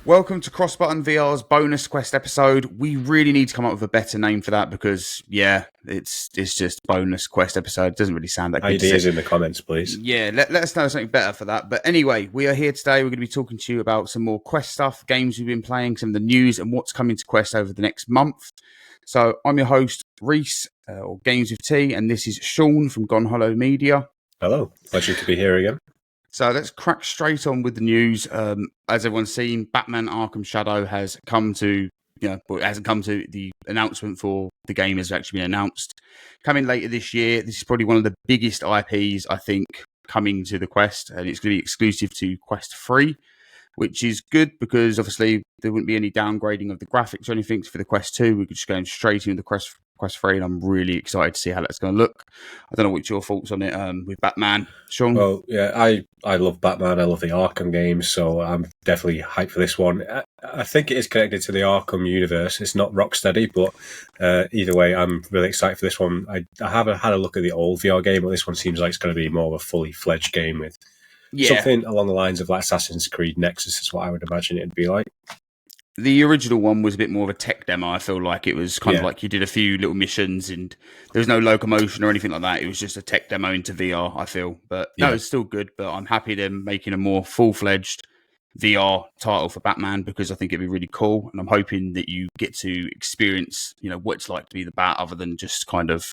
Welcome to Cross Button VR's bonus quest episode. We really need to come up with a better name for that because, it's just bonus quest episode. It doesn't really sound that good to Ideas say. in the comments, please. Yeah, let us know something better for that. But anyway, we are here today. We're going to be talking to you about some more Quest stuff, games we've been playing, some of the news, and what's coming to Quest over the next month. So I'm your host, Reese, or Games with T, and this is Sean from Gone Hollow Media. Hello, pleasure to be here again. So let's crack straight on with the news. As everyone's seen, Batman Arkham Shadow has come to, it hasn't come to the announcement for the game has actually been announced. Coming later this year, this is probably one of the biggest IPs, I think, coming to the Quest, and it's going to be exclusive to Quest 3, which is good because obviously there wouldn't be any downgrading of the graphics or anything for the Quest 2. We could just go straight into the Quest 3, and I'm really excited to see how that's going to look. I don't know what's your thoughts on it with Batman, Sean. Well, yeah, I love Batman. I love the Arkham games, so I'm definitely hyped for this one. I think it is connected to the Arkham universe. It's not Rocksteady, but either way, I'm really excited for this one. I haven't had a look at the old VR game, but this one seems like it's going to be more of a fully fledged game with something along the lines of like Assassin's Creed Nexus is what I would imagine it'd be like. The original one was a bit more of a tech demo. I feel like it was kind of like you did a few little missions and there was no locomotion or anything like that. It was just a tech demo into VR, I feel. But no, it's still good. But I'm happy they're making a more full-fledged VR title for Batman because I think it'd be really cool. And I'm hoping that you get to experience, what it's like to be the Bat other than just kind of,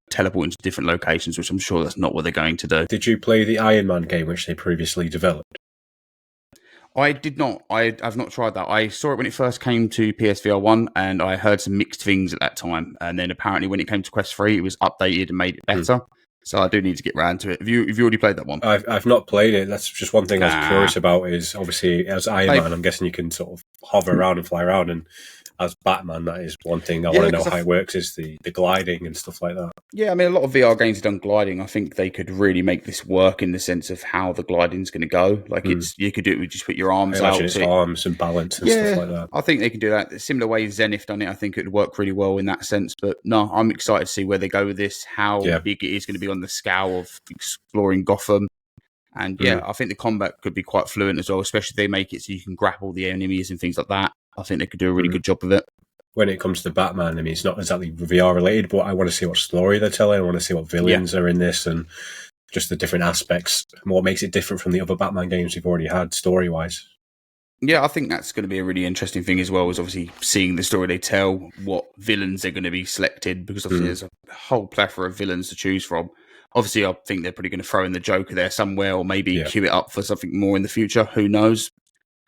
teleport into different locations, which I'm sure that's not what they're going to do. Did you play the Iron Man game, which they previously developed? I did not. I've not tried that. I saw it when it first came to PSVR 1 and I heard some mixed things at that time. And then apparently when it came to Quest 3, it was updated and made it better. So I do need to get round to it. Have you already played that one? I've not played it. That's just one thing I was curious about is obviously as Iron Man, I'm guessing you can sort of hover around and fly around, and as Batman, that is one thing I want to know how it works is the gliding and stuff like that. Yeah, I mean, a lot of VR games have done gliding. I think they could really make this work in the sense of how the gliding's going to go. Like you could do it with just put your arms out. It's arms and balance and stuff like that. I think they can do that. The similar way Zenith done it, I think it would work really well in that sense. But no, I'm excited to see where they go with this, how big it is going to be on the scale of exploring Gotham. And I think the combat could be quite fluent as well, especially if they make it so you can grapple the enemies and things like that. I think they could do a really good job of it. When it comes to Batman, I mean, it's not exactly VR related, but I want to see what story they're telling. I want to see what villains are in this and just the different aspects and what makes it different from the other Batman games we've already had story-wise. Yeah, I think that's going to be a really interesting thing as well, is obviously seeing the story they tell, what villains are going to be selected, because obviously there's a whole plethora of villains to choose from. Obviously, I think they're probably going to throw in the Joker there somewhere or maybe queue it up for something more in the future. Who knows?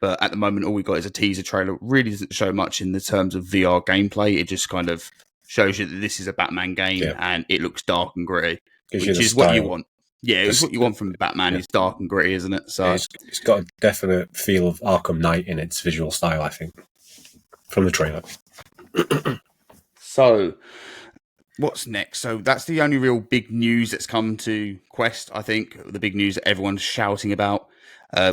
But at the moment, all we got is a teaser trailer. It really doesn't show much in the terms of VR gameplay. It just kind of shows you that this is a Batman game and it looks dark and gritty, which is what you want. Yeah, it's what you want from Batman. It's dark and gritty, isn't it? So it's got a definite feel of Arkham Knight in its visual style, I think, from the trailer. So what's next? So that's the only real big news that's come to Quest, I think. The big news that everyone's shouting about.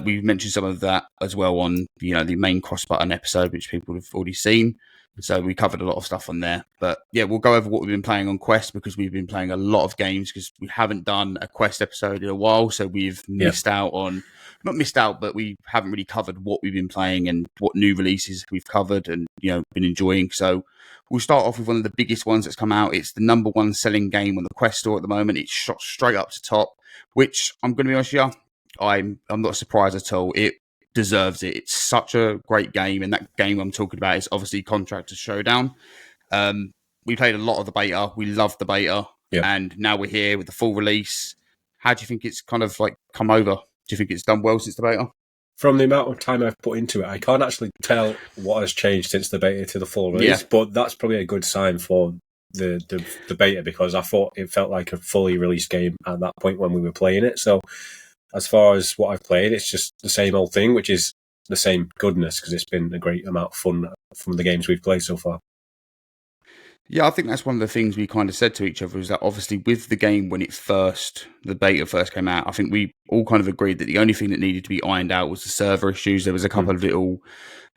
We've mentioned some of that as well on, the main cross-button episode, which people have already seen. So we covered a lot of stuff on there. But yeah, we'll go over what we've been playing on Quest because we've been playing a lot of games because we haven't done a Quest episode in a while. So we've missed out on, not missed out, but we haven't really covered what we've been playing and what new releases we've covered and, been enjoying. So we'll start off with one of the biggest ones that's come out. It's the number one selling game on the Quest store at the moment. It's shot straight up to top, which I'm going to be honest with you, I'm not surprised at all. It deserves it. It's such a great game, and that game I'm talking about is obviously Contractors Showdown. We played a lot of the beta. We loved the beta, and now we're here with the full release. How do you think it's kind of like come over? Do you think it's done well since the beta? From the amount of time I've put into it, I can't actually tell what has changed since the beta to the full release, but that's probably a good sign for the beta because I thought it felt like a fully released game at that point when we were playing it. So as far as what I've played, it's just the same old thing, which is the same goodness because it's been a great amount of fun from the games we've played so far. Yeah, I think that's one of the things we kind of said to each other is that obviously with the game when the beta first came out, I think we all kind of agreed that the only thing that needed to be ironed out was the server issues. There was a couple of little,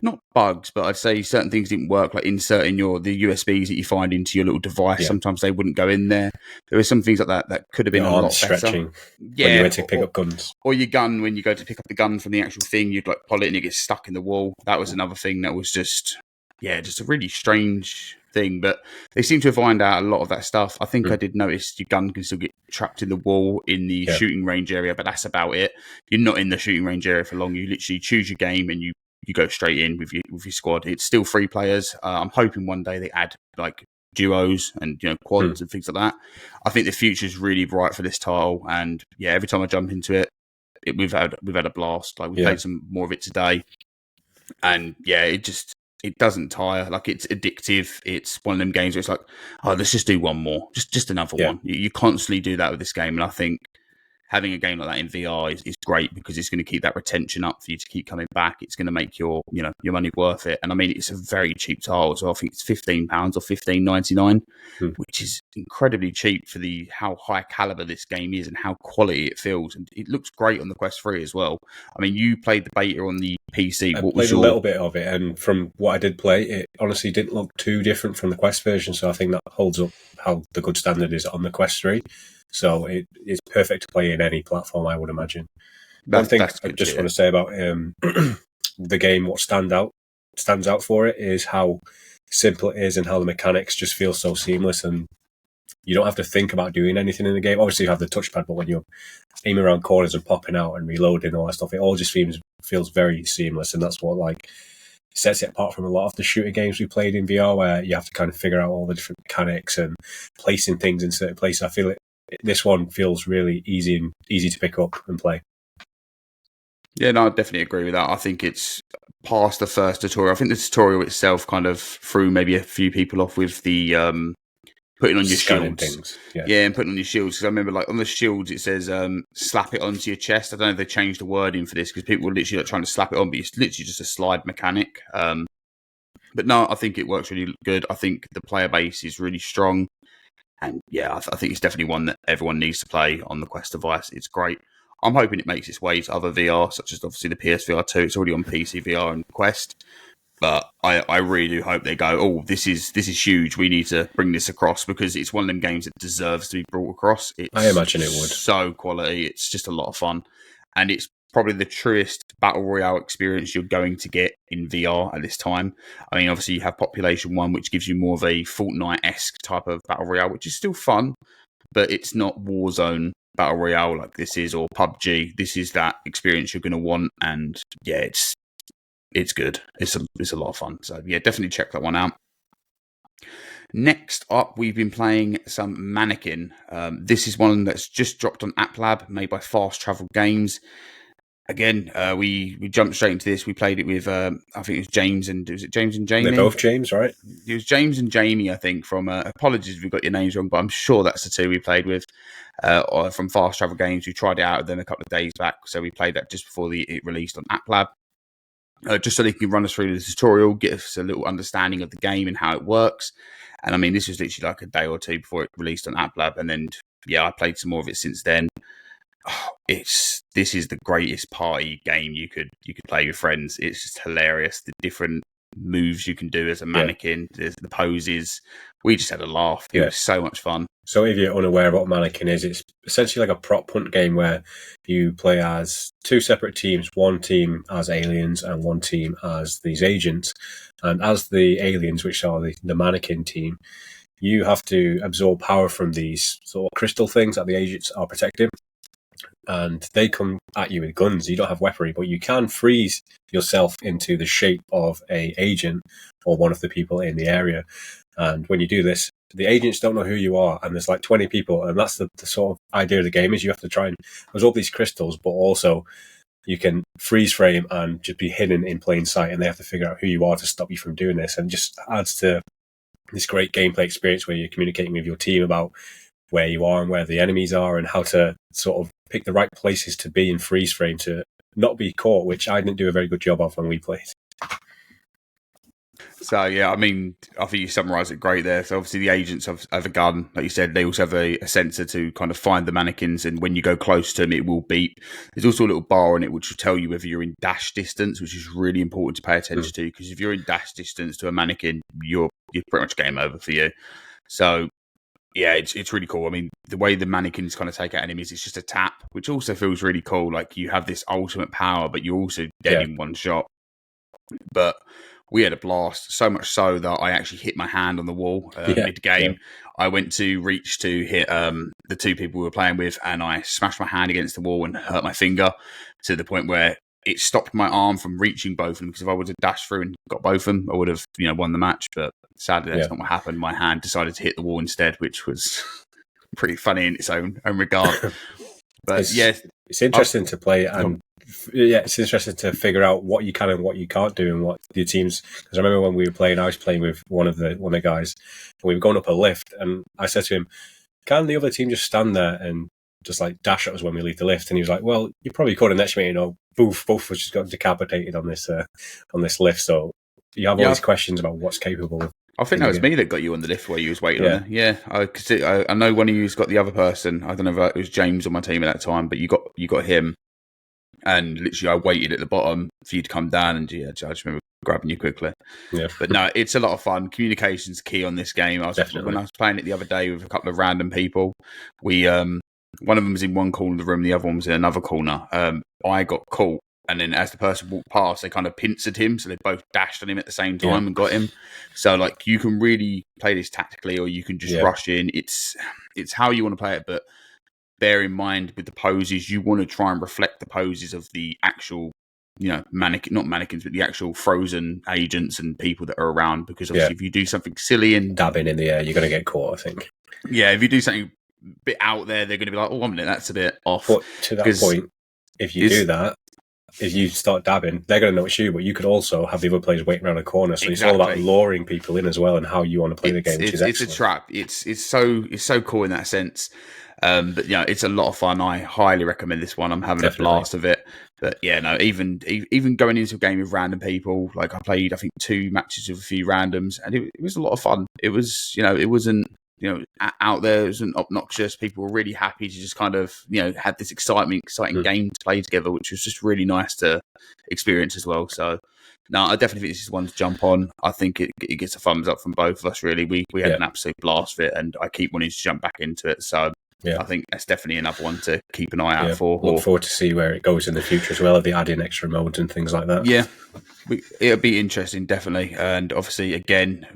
not bugs, but I'd say certain things didn't work, like inserting the USBs that you find into your little device. Yeah. Sometimes they wouldn't go in there. There were some things like that could have been Your a arm lot better. stretching when you Yeah, went to pick up guns. or your gun when you go to pick up the gun from the actual thing, you'd like pull it and it gets stuck in the wall. That was another thing that was just a really strange thing. But they seem to have ironed out a lot of that stuff. I think I did notice your gun can still get trapped in the wall in the shooting range area, but that's about it. You're not in the shooting range area for long. You literally choose your game and you go straight in with your squad. It's still 3 players. I'm hoping one day they add like duos and quads and things like that. I think the future is really bright for this title, and every time I jump into it, we've had a blast. Like we played some more of it today, and it doesn't tire. Like it's addictive. It's one of them games where it's like, oh, let's just do one more, just another one. You constantly do that with this game, and I think having a game like that in VR is great because it's going to keep that retention up for you to keep coming back. It's going to make your money worth it. And I mean, it's a very cheap title as well. I think it's £15 or $15.99, which is incredibly cheap for how high caliber this game is and how quality it feels. And it looks great on the Quest 3 as well. I mean, you played the beta on the PC. I played a little bit of it, and from what I did play, it honestly didn't look too different from the Quest version. So I think that holds up how the good standard is on the Quest 3. So it is perfect to play in any platform, I would imagine. One thing I just want to say about the game, what stands out for it is how simple it is and how the mechanics just feel so seamless, and you don't have to think about doing anything in the game. Obviously, you have the touchpad, but when you're aiming around corners and popping out and reloading and all that stuff, it all just feels very seamless, and that's what sets it apart from a lot of the shooter games we played in VR, where you have to kind of figure out all the different mechanics and placing things in certain places. I feel this one feels really easy to pick up and play. Yeah, no, I definitely agree with that. I think it's past the first tutorial. I think the tutorial itself kind of threw maybe a few people off with the putting on your shields. Things. Yeah, and putting on your shields. Because I remember on the shields it says slap it onto your chest. I don't know if they changed the wording for this because people were literally trying to slap it on, but it's literally just a slide mechanic. But no, I think it works really good. I think the player base is really strong. And I think it's definitely one that everyone needs to play on the Quest device. It's great. I'm hoping it makes its way to other VR, such as obviously the PSVR2. It's already on PC VR and Quest. But I really do hope they go, oh, this is huge. We need to bring this across because it's one of them games that deserves to be brought across. I imagine it would. So quality. It's just a lot of fun. And it's probably the truest battle royale experience you're going to get in VR at this time. I mean, obviously you have Population 1, which gives you more of a Fortnite-esque type of battle royale, which is still fun, but it's not Warzone battle royale like this is, or PUBG. This is that experience you're going to want, and it's good. It's a lot of fun. So definitely check that one out. Next up, we've been playing some Mannequin. This is one that's just dropped on App Lab, made by Fast Travel Games. Again, we jumped straight into this. We played it with, I think it was James and Jamie? They're both James, right? It was James and Jamie, I think, from, apologies if we got your names wrong, but I'm sure that's the two we played with, from Fast Travel Games. We tried it out with them a couple of days back, so we played that just before it released on App Lab. Just so they can run us through the tutorial, get us a little understanding of the game and how it works. And I mean, this was literally like a day or two before it released on App Lab, and then, I played some more of it since then. This is the greatest party game you could play with friends. It's just hilarious. The different moves you can do as a mannequin, the poses. We just had a laugh. It was so much fun. So if you're unaware of what Mannequin is, it's essentially like a prop hunt game where you play as two separate teams, one team as aliens and one team as these agents. And as the aliens, which are the mannequin team, you have to absorb power from these sort of crystal things that the agents are protecting. And they come at you with guns. You don't have weaponry, but you can freeze yourself into the shape of an agent or one of the people in the area. And when you do this, the agents don't know who you are, and there's like 20 people, and that's the sort of idea of the game is you have to try and absorb these crystals, but also you can freeze frame and just be hidden in plain sight, and they have to figure out who you are to stop you from doing this, and just adds to this great gameplay experience where you're communicating with your team about where you are and where the enemies are and how to sort of pick the right places to be in freeze frame to not be caught, which I didn't do a very good job of when we played. So yeah, I mean, I think you summarised it great there. So obviously the agents have a gun, like you said. They also have a sensor to kind of find the mannequins, and when you go close to them, it will beep. There's also a little bar on it which will tell you whether you're in dash distance, which is really important to pay attention to, because if you're in dash distance to a mannequin, you're pretty much game over for you. So yeah, it's really cool. I mean, the way the mannequins kind of take out enemies, it's just a tap, which also feels really cool. Like you have this ultimate power, but you're also dead in one shot. But we had a blast, so much so that I actually hit my hand on the wall mid-game. I went to reach to hit the two people we were playing with, and I smashed my hand against the wall and hurt my finger to the point where it stopped my arm from reaching both of them, because if I would have dashed through and got both of them, I would have won the match. But sadly, that's not what happened. My hand decided to hit the wall instead, which was pretty funny in its own regard. But it's interesting to play, and it's interesting to figure out what you can and what you can't do, and what your teams. Because I remember when we were playing, I was playing with one of the guys, and we were going up a lift, and I said to him, "Can the other team just stand there and just like dash at us when we leave the lift?" And he was like, "Well, you probably could." And next minute, both was just got decapitated on this lift. So you have all these questions about what's capable of. I think that was me that got you on the lift where you was waiting on there. Yeah, I know one of you's got the other person. I don't know if it was James on my team at that time, but you got him. And literally, I waited at the bottom for you to come down, and I just remember grabbing you quickly. Yeah. But no, it's a lot of fun. Communication's key on this game. When I was playing it the other day with a couple of random people, we one of them was in one corner of the room, the other one was in another corner. I got caught, and then as the person walked past, they kind of pincered him, so they both dashed on him at the same time and got him. So like, you can really play this tactically, or you can just rush in. It's how you want to play it, but bear in mind with the poses, you want to try and reflect the poses of the actual, not mannequins, but the actual frozen agents and people that are around. Because obviously, if you do something silly and dabbing in the air, you're going to get caught, I think. Yeah, if you do something a bit out there, they're going to be like, "Oh, 1 minute, that's a bit off." But to that point, if you do that, if you start dabbing, they're going to know it's you. But you could also have the other players waiting around a corner. So it's all about luring people in as well, and how you want to play the game. Which is excellent. It's a trap. It's so cool in that sense. But it's a lot of fun. I highly recommend this one. I'm having a blast of it. But even going into a game with random people, like I played, I think 2 matches with a few randoms, and it was a lot of fun. It was, it wasn't, out there. It wasn't obnoxious. People were really happy to just kind of, had this exciting game to play together, which was just really nice to experience as well. So, no, I definitely think this is one to jump on. I think it gets a thumbs up from both of us, really. We had an absolute blast of it, and I keep wanting to jump back into it. So, I think that's definitely another one to keep an eye out for. Look forward to see where it goes in the future as well, if they add in extra modes and things like that. Yeah, it'll be interesting, definitely. And obviously, again,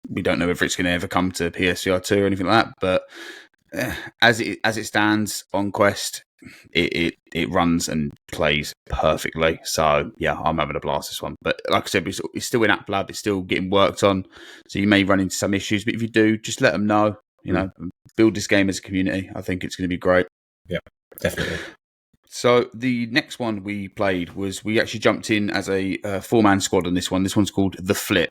we don't know if it's going to ever come to PSVR2 or anything like that. But as it stands on Quest, it runs and plays perfectly. So yeah, I'm having a blast this one. But like I said, it's still in App Lab. It's still getting worked on. So you may run into some issues, but if you do, just let them know. Build this game as a community. I think it's going to be great. Yeah, definitely. So the next one we played was, we actually jumped in as a 4-man squad on this one. This one's called The Flip.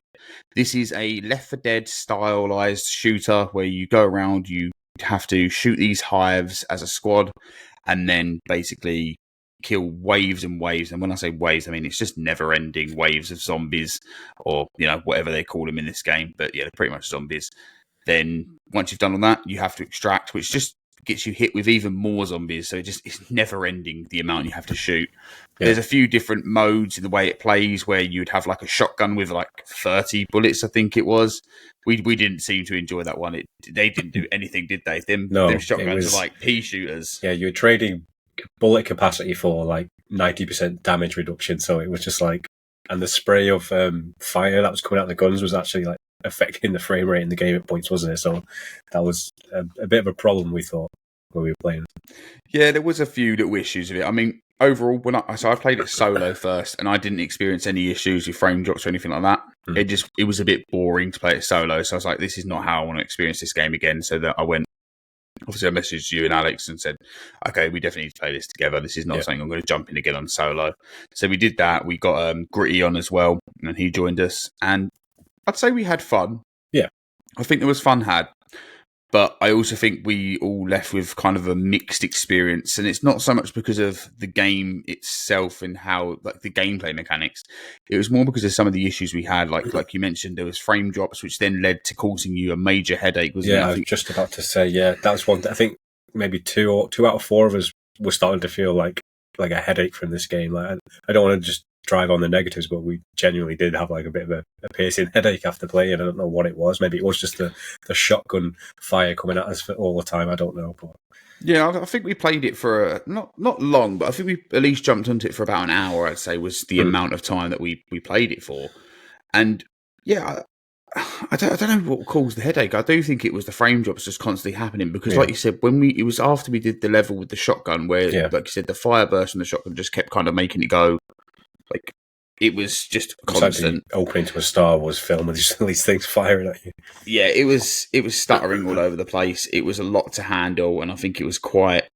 This is a Left 4 Dead stylized shooter where you go around, you have to shoot these hives as a squad, and then basically kill waves and waves. And when I say waves, I mean it's just never-ending waves of zombies, or whatever they call them in this game. But yeah, they're pretty much zombies. Then once you've done all that, you have to extract, which just gets you hit with even more zombies. So it's never ending, the amount you have to shoot. Yeah. There's a few different modes in the way it plays, where you'd have like a shotgun with like 30 bullets, I think it was. We didn't seem to enjoy that one. They didn't do anything, did they? Them shotguns are like pea shooters. Yeah, you were trading bullet capacity for like 90% damage reduction. So it was just like, and the spray of fire that was coming out of the guns was actually like affecting the frame rate in the game at points, wasn't it? So that was a bit of a problem, we thought, when we were playing. Yeah, there was a few little issues with it. I mean, overall, I played it solo first, and I didn't experience any issues with frame drops or anything like that. It was a bit boring to play it solo. So I was like, this is not how I want to experience this game again. So that I went, obviously I messaged you and Alex and said, okay, we definitely need to play this together. This is not something I'm going to jump in again on solo. So we did that. We got Gritty on as well, and he joined us. And I'd say we had fun. Yeah. I think there was fun had. But I also think we all left with kind of a mixed experience, and it's not so much because of the game itself and how like the gameplay mechanics. It was more because of some of the issues we had, like you mentioned, there was frame drops, which then led to causing you a major headache. Wasn't it? I was just about to say, that's one. I think maybe two out of four of us were starting to feel like a headache from this game. Like I don't want to just drive on the negatives, but we genuinely did have like a bit of a piercing headache after playing. I don't know what it was. Maybe it was just the shotgun fire coming at us all the time. I don't know. But yeah, I think we played it for not long, but I think we at least jumped onto it for about an hour. I'd say was the amount of time that we played it for, and yeah. I don't know what caused the headache. I do think it was the frame drops just constantly happening because, like you said, it was after we did the level with the shotgun, where, like you said, the fire burst from the shotgun just kept kind of making it go. Like it was just constant. Like opening to a Star Wars film with just all these things firing at you. Yeah, it was stuttering all over the place. It was a lot to handle, and I think it was quite.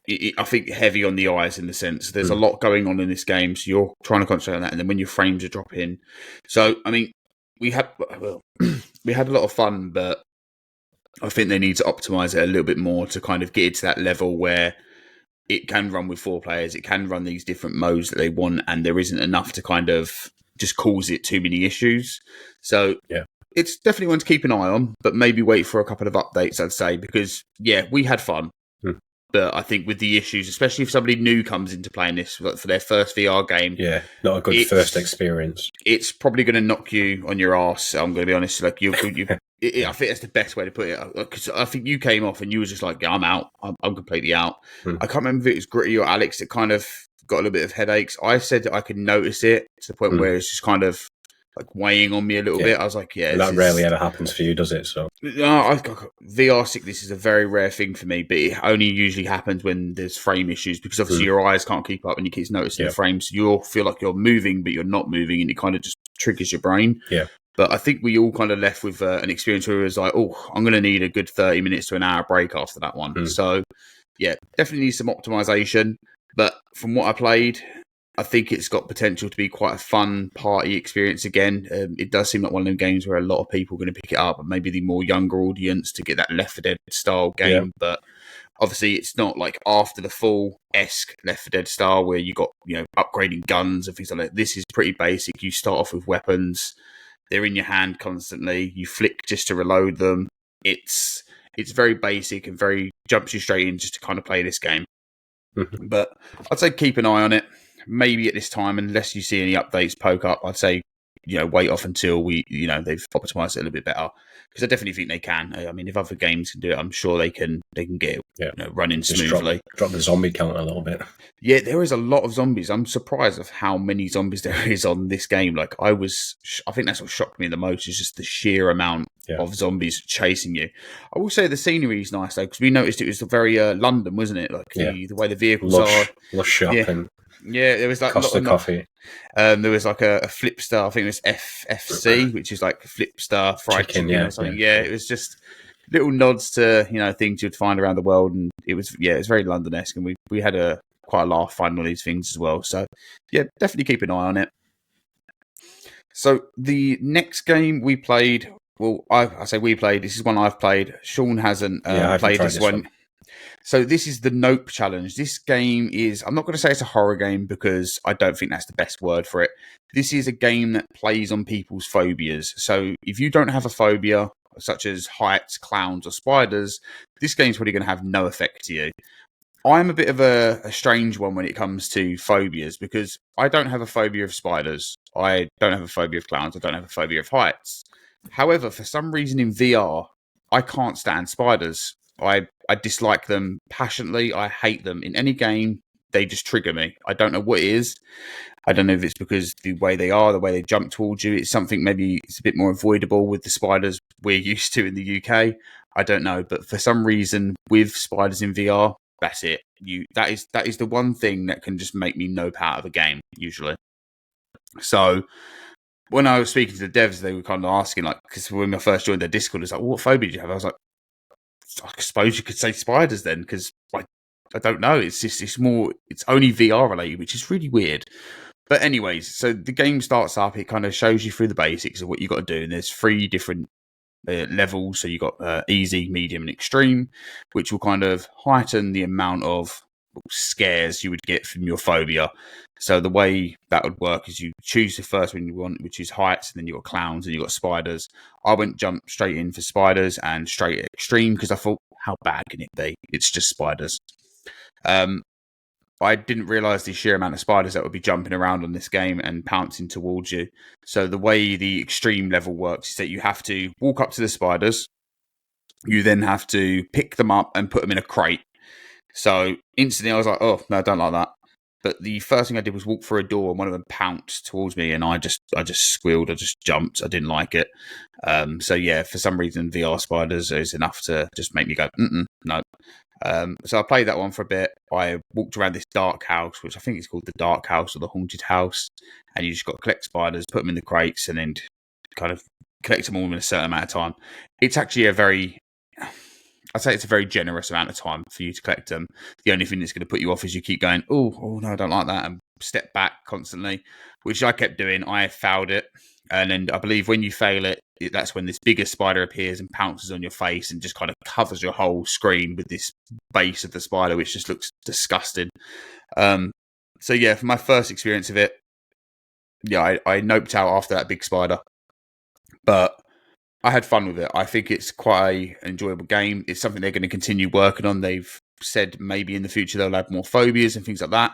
I think heavy on the eyes in the sense there's a lot going on in this game, so you're trying to concentrate on that, and then when your frames are dropping, so I mean. We had a lot of fun, but I think they need to optimize it a little bit more to kind of get it to that level where it can run with 4 players, it can run these different modes that they want, and there isn't enough to kind of just cause it too many issues. So it's definitely one to keep an eye on, but maybe wait for a couple of updates, I'd say, because we had fun. But I think with the issues, especially if somebody new comes into playing this for their first VR game, not a good first experience. It's probably going to knock you on your ass. I'm going to be honest. Like I think that's the best way to put it. Because I think you came off and you were just like, I'm out. I'm completely out. I can't remember if it was Gritty or Alex that kind of got a little bit of headaches. I said that I could notice it to the point where it's just kind of like weighing on me a little bit. I was like, that rarely ever happens for you, does it? So VR sickness is a very rare thing for me, but it only usually happens when there's frame issues because obviously your eyes can't keep up and you keep noticing the frames. So you'll feel like you're moving, but you're not moving, and it kind of just triggers your brain. But I think we all kind of left with an experience where it was like, oh, I'm going to need a good 30 minutes to an hour break after that one. So definitely need some optimization. But from what I played, I think it's got potential to be quite a fun party experience again. It does seem like one of them games where a lot of people are going to pick it up, and maybe the more younger audience to get that Left 4 Dead style game. But obviously, it's not like after the full-esque Left 4 Dead style where you got upgrading guns and things like that. This is pretty basic. You start off with weapons; they're in your hand constantly. You flick just to reload them. It's very basic and very jumps you straight in just to kind of play this game. But I'd say keep an eye on it. Maybe at this time, unless you see any updates poke up, I'd say, wait off until they've optimized it a little bit better. Because I definitely think they can. I mean, if other games can do it, I'm sure they can get it running smoothly. Drop the zombie count a little bit. Yeah, there is a lot of zombies. I'm surprised of how many zombies there is on this game. Like I think that's what shocked me the most is just the sheer amount of zombies chasing you. I will say the scenery is nice though, because we noticed it was very London, wasn't it? Like the way the vehicles are. Lush shopping. Yeah, there was like Costa Coffee. There was like a Flipstar. I think it was FFC, which is like Flipstar fried chicken or something. Yeah, it was just little nods to things you'd find around the world, and it was very London-esque, and we had quite a laugh finding all these things as well. So definitely keep an eye on it. So the next game we played, well, I say we played. This is one I've played. Sean hasn't played this one. So this is the Nope Challenge. This game is, I'm not going to say it's a horror game because I don't think that's the best word for it. This is a game that plays on people's phobias. So if you don't have a phobia, such as heights, clowns, or spiders, this game's probably going to have no effect to you. I'm a bit of a strange one when it comes to phobias because I don't have a phobia of spiders. I don't have a phobia of clowns. I don't have a phobia of heights. However, for some reason in VR, I can't stand spiders. I dislike them passionately. I hate them. In any game, they just trigger me. I don't know what it is. I don't know if it's because the way they are, the way they jump towards you, it's something maybe it's a bit more avoidable with the spiders we're used to in the UK. I don't know. But for some reason, with spiders in VR, that's it. That is the one thing that can just make me nope out of a game, usually. So when I was speaking to the devs, they were kind of asking, like, because when I first joined their Discord, it's like, what phobia do you have? I was like, I suppose you could say spiders then, because I don't know. It's only VR related, which is really weird. But anyways, so the game starts up. It kind of shows you through the basics of what you got to do, and there's 3 different levels. So you've got easy, medium, and extreme, which will kind of heighten the amount of scares you would get from your phobia. So the way that would work is you choose the first one you want, which is heights, and then you've got clowns and you've got spiders. I went jump straight in for spiders and straight at extreme because I thought, how bad can it be? It's just spiders. I didn't realise the sheer amount of spiders that would be jumping around on this game and pouncing towards you. So the way the extreme level works is that you have to walk up to the spiders. You then have to pick them up and put them in a crate. So instantly I was like, oh, no, I don't like that. But the first thing I did was walk through a door and one of them pounced towards me and I just squealed. I just jumped. I didn't like it. So yeah, for some reason, VR spiders is enough to just make me go, no. So I played that one for a bit. I walked around this dark house, which I think is called the dark house or the haunted house. And you just got to collect spiders, put them in the crates and then kind of collect them all in a certain amount of time. It's actually I'd say it's a very generous amount of time for you to collect them. The only thing that's going to put you off is you keep going, oh no, I don't like that, and step back constantly, which I kept doing. I fouled it. And then I believe when you fail it, that's when this bigger spider appears and pounces on your face and just kind of covers your whole screen with this base of the spider, which just looks disgusting. So yeah, for my first experience of it, yeah, I noped out after that big spider. But I had fun with it. I think it's quite an enjoyable game. It's something they're going to continue working on. They've said maybe in the future they'll have more phobias and things like that.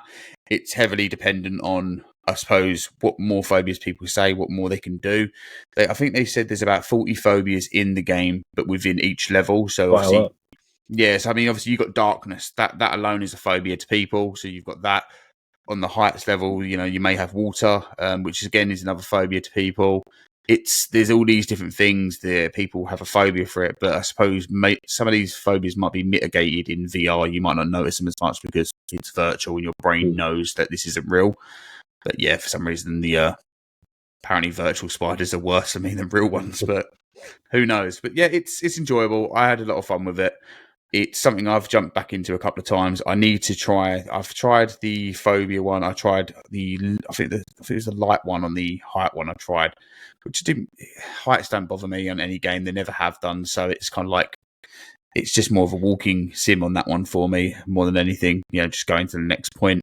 It's heavily dependent on, I suppose, what more phobias people say, what more they can do. I think they said there's about 40 phobias in the game, but within each level. So obviously, yes, I mean, obviously you've got darkness. That alone is a phobia to people. So you've got that. On the heights level, you may have water, which again is another phobia to people. There's all these different things that people have a phobia for it, but I suppose some of these phobias might be mitigated in VR. You might not notice them as much because it's virtual and your brain knows that this isn't real. But yeah, for some reason, the apparently virtual spiders are worse for me than real ones, but who knows? But yeah, it's enjoyable. I had a lot of fun with it. It's something I've jumped back into a couple of times. I need to try. I've tried the phobia one. I tried I think it was the light one on the height one. I tried, which heights don't bother me on any game. They never have done. So it's kind of like it's just more of a walking sim on that one for me more than anything. Just going to the next point.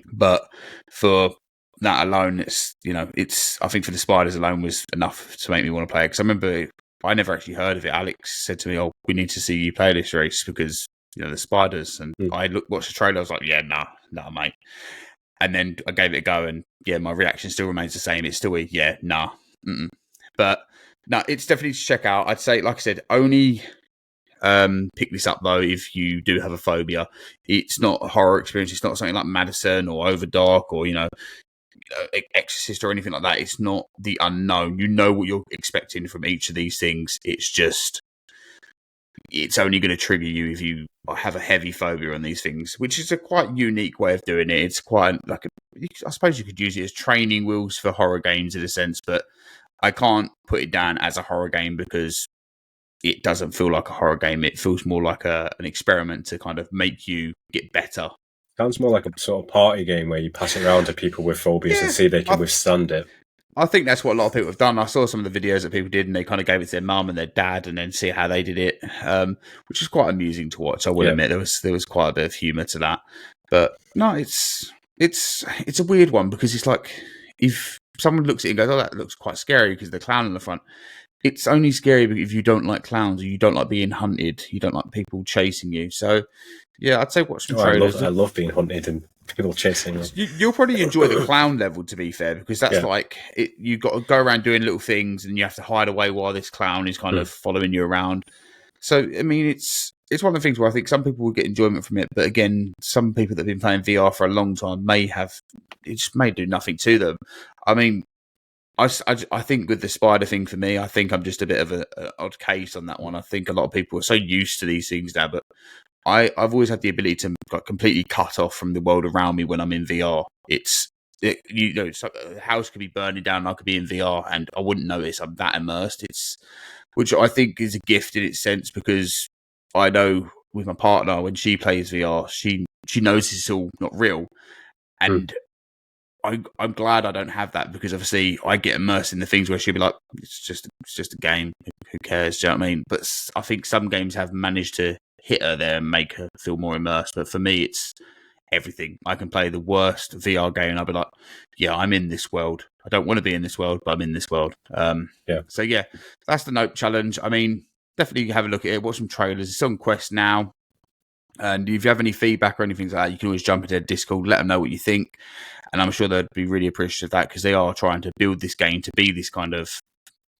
But for that alone, it's I think for the spiders alone was enough to make me want to play it. Because I remember I never actually heard of it. Alex said to me, "Oh, we need to see you play this race because the spiders." And I watched the trailer. I was like, "Yeah, nah, mate." And then I gave it a go, and yeah, my reaction still remains the same. It's still nah. But no, it's definitely to check out. I'd say, like I said, only pick this up though if you do have a phobia. It's not a horror experience. It's not something like Madison or Overdark or Exorcist or anything like that. It's not the unknown. You know what you're expecting from each of these things. It's only going to trigger you if you have a heavy phobia on these things, which is a quite unique way of doing it. It's quite I suppose you could use it as training wheels for horror games in a sense, but I can't put it down as a horror game because it doesn't feel like a horror game. It feels more like an experiment to kind of make you get better. Sounds more like a sort of party game where you pass it around to people with phobias and see if they can withstand it. I think that's what a lot of people have done. I saw some of the videos that people did and they kind of gave it to their mum and their dad and then see how they did it, which is quite amusing to watch. I will admit there was quite a bit of humour to that. But no, it's a weird one because it's like if someone looks at it and goes, oh, that looks quite scary because the clown in the front. It's only scary if you don't like clowns or you don't like being hunted. You don't like people chasing you. So, yeah, I'd say watch some trailers. I love being hunted and people chasing me. You'll probably enjoy the clown level, to be fair, because that's like you've got to go around doing little things and you have to hide away while this clown is kind of following you around. So, I mean, it's one of the things where I think some people will get enjoyment from it, but again, some people that have been playing VR for a long time may do nothing to them. I mean, I think with the spider thing for me, I think I'm just a bit of an odd case on that one. I think a lot of people are so used to these things now, but I've always had the ability to completely cut off from the world around me when I'm in VR. It's like a house could be burning down, and I could be in VR, and I wouldn't notice. I'm that immersed. Which I think is a gift in its sense because I know with my partner when she plays VR, she knows it's all not real, and I'm glad I don't have that, because obviously I get immersed in the things where she'll be like, it's just a game. Who cares? Do you know what I mean? But I think some games have managed to hit her there and make her feel more immersed. But for me, it's everything. I can play the worst VR game and I'll be like, yeah, I'm in this world. I don't want to be in this world, but I'm in this world. So yeah, that's the Nope challenge. I mean, definitely have a look at it. Watch some trailers. It's on Quest now. And if you have any feedback or anything like that, you can always jump into Discord, let them know what you think. And I'm sure they'd be really appreciative of that, because they are trying to build this game to be this kind of,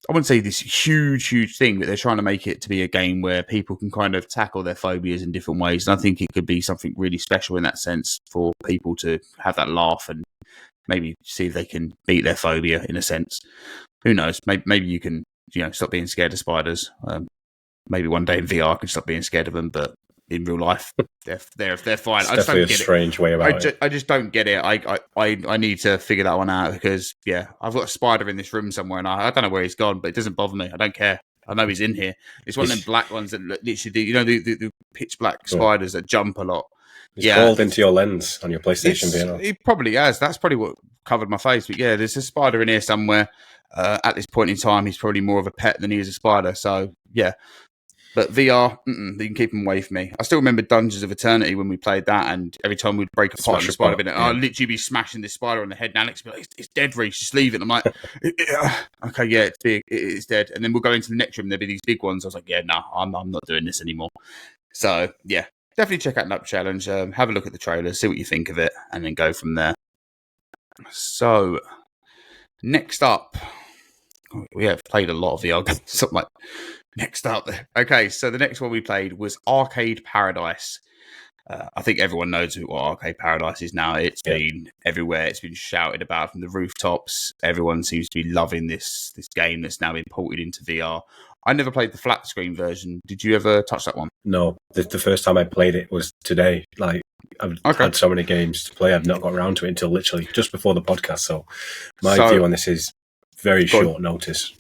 I wouldn't say this huge thing, but they're trying to make it to be a game where people can kind of tackle their phobias in different ways. And I think it could be something really special in that sense, for people to have that laugh and maybe see if they can beat their phobia in a sense. Who knows? Maybe you can, stop being scared of spiders. Maybe one day in VR I can stop being scared of them, but in real life, they're fine. It's definitely a strange way about it. I just don't get it. I need to figure that one out, because I've got a spider in this room somewhere, and I don't know where he's gone, but it doesn't bother me. I don't care. I know he's in here. It's one of them black ones that literally do, the pitch black spiders that jump a lot. It's crawled into your lens on your PlayStation VR. It probably has. That's probably what covered my face. But yeah, there's a spider in here somewhere. At this point in time, he's probably more of a pet than he is a spider. So yeah. But VR, they can keep them away from me. I still remember Dungeons of Eternity when we played that, and every time we'd break apart the spider in it, I'd literally be smashing this spider on the head, and Alex would be like, it's dead, Reece, just leave it. And I'm like, okay, yeah, it's big, it's dead. And then we'll go into the next room, there'll be these big ones. I was like, yeah, no, I'm not doing this anymore. So, yeah, definitely check out Nup Challenge. Have a look at the trailer, see what you think of it, and then go from there. So, next up, we have played a lot of VR games, something like next up. Okay, so the next one we played was Arcade Paradise. I think everyone knows what Arcade Paradise is now. It's been everywhere. It's been shouted about from the rooftops. Everyone seems to be loving this game that's now been ported into VR. I never played the flat screen version. Did you ever touch that one? No, the first time I played it was today. Like, I've had so many games to play, I've not got around to it until literally just before the podcast. So my view on this is very short notice.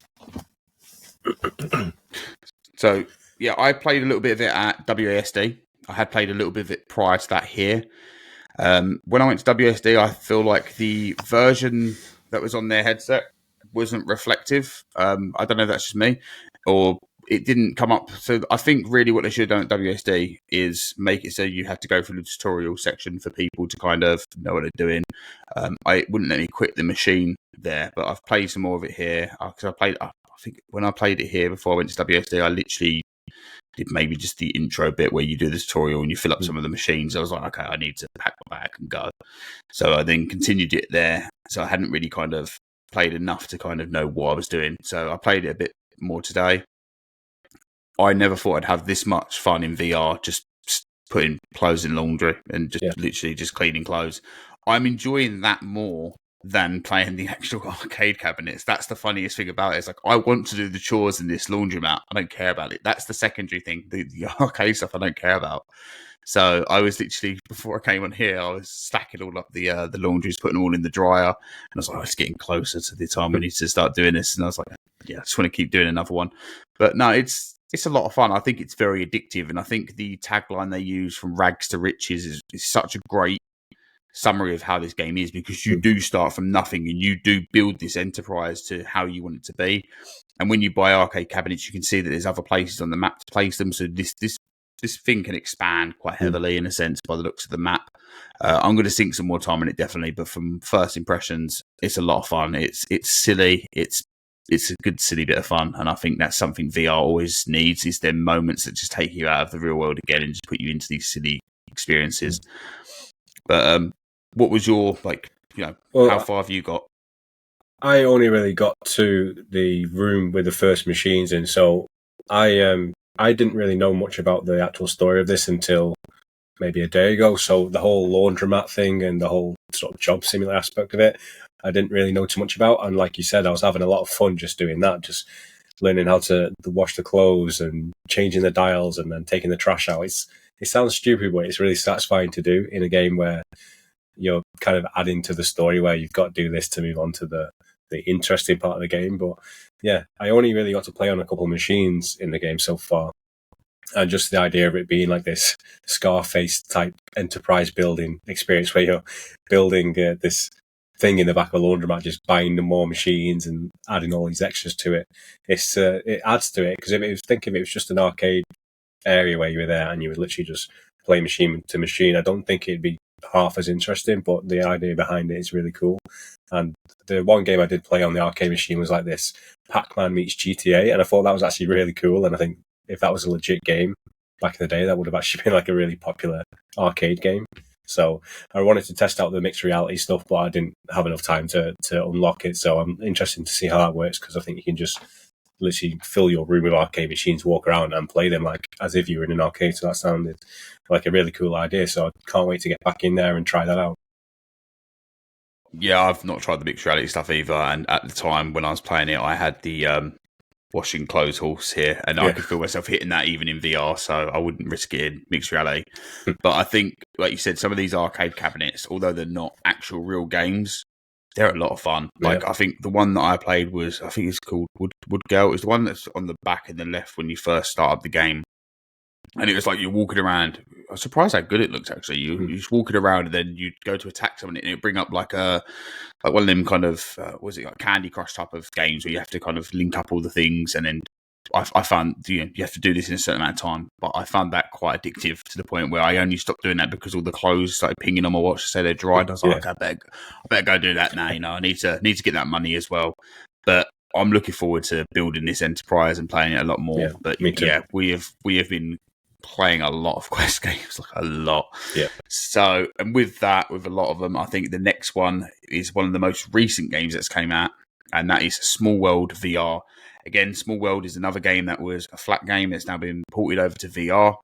So, yeah, I played a little bit of it at WASD. I had played a little bit of it prior to that here. When I went to WASD, I feel like the version that was on their headset wasn't reflective. I don't know if that's just me, or it didn't come up. So I think really what they should have done at WASD is make it so you have to go through the tutorial section for people to kind of know what they're doing. I wouldn't let me quit the machine there, but I've played some more of it here. Because I think when I played it here before I went to WSD, I literally did maybe just the intro bit where you do the tutorial and you fill up some of the machines. I was like, okay, I need to pack my bag and go. So I then continued it there. So I hadn't really kind of played enough to kind of know what I was doing. So I played it a bit more today. I never thought I'd have this much fun in VR, just putting clothes in laundry and just literally just cleaning clothes. I'm enjoying that more than playing the actual arcade cabinets. That's the funniest thing about it. It's like, I want to do the chores in this laundromat. I don't care about it. That's the secondary thing. The arcade stuff I don't care about. So I was literally, before I came on here, I was stacking all up the laundries, putting them all in the dryer. And I was like, it's getting closer to the time we need to start doing this. And I was like, yeah, I just want to keep doing another one. But no, it's a lot of fun. I think it's very addictive. And I think the tagline they use, from rags to riches, is such a great summary of how this game is, because you do start from nothing and you do build this enterprise to how you want it to be. And when you buy arcade cabinets, you can see that there's other places on the map to place them. So this thing can expand quite heavily, in a sense, by the looks of the map. I'm going to sink some more time on it, definitely. But from first impressions, it's a lot of fun. It's silly. It's a good silly bit of fun, and I think that's something VR always needs, is there moments that just take you out of the real world again and just put you into these silly experiences. But what was your, how far have you got? I only really got to the room with the first machines in, so I didn't really know much about the actual story of this until maybe a day ago. So the whole laundromat thing and the whole sort of job simulator aspect of it, I didn't really know too much about. And like you said, I was having a lot of fun just doing that, just learning how to wash the clothes and changing the dials and then taking the trash out. It sounds stupid, but it's really satisfying to do in a game where you're kind of adding to the story, where you've got to do this to move on to the interesting part of the game. But yeah, I only really got to play on a couple of machines in the game so far. And just the idea of it being like this Scarface type enterprise building experience, where you're building this thing in the back of a laundromat, just buying more machines and adding all these extras to it. It adds to it, because if it was just an arcade area where you were there and you would literally just play machine to machine, I don't think it'd be half as interesting, but the idea behind it is really cool. And the one game I did play on the arcade machine was like this Pac-Man meets GTA, and I thought that was actually really cool. And I think if that was a legit game back in the day, that would have actually been like a really popular arcade game. So I wanted to test out the mixed reality stuff, but I didn't have enough time to unlock it. So I'm interested to see how that works, because I think you can just literally fill your room with arcade machines, walk around and play them like as if you were in an arcade. So that sounded like a really cool idea. So I can't wait to get back in there and try that out. Yeah, I've not tried the mixed reality stuff either. And at the time when I was playing it, I had the washing clothes horse here, and I could feel myself hitting that even in VR, so I wouldn't risk it in mixed reality. But I think, like you said, some of these arcade cabinets, although they're not actual real games, they're a lot of fun. Like, I think the one that I played was, I think it's called Wood Girl. It's the one that's on the back in the left when you first start up the game. And it was like you're walking around. I was surprised how good it looks, actually. You're just walking around, and then you go to attack someone, and it'll bring up like one of them kind of, like Candy Crush type of games where you have to kind of link up all the things. And then I found, you have to do this in a certain amount of time. But I found that quite addictive, to the point where I only stopped doing that because all the clothes started pinging on my watch to say they're dried. I was like, I better go do that now. I need to get that money as well. But I'm looking forward to building this enterprise and playing it a lot more. Yeah, but me too. we have been playing a lot of Quest games, like a lot. Yeah. So, and with a lot of them, I think the next one is one of the most recent games that's came out, and that is Small World VR. Again, Small World is another game that was a flat game that's now been ported over to VR.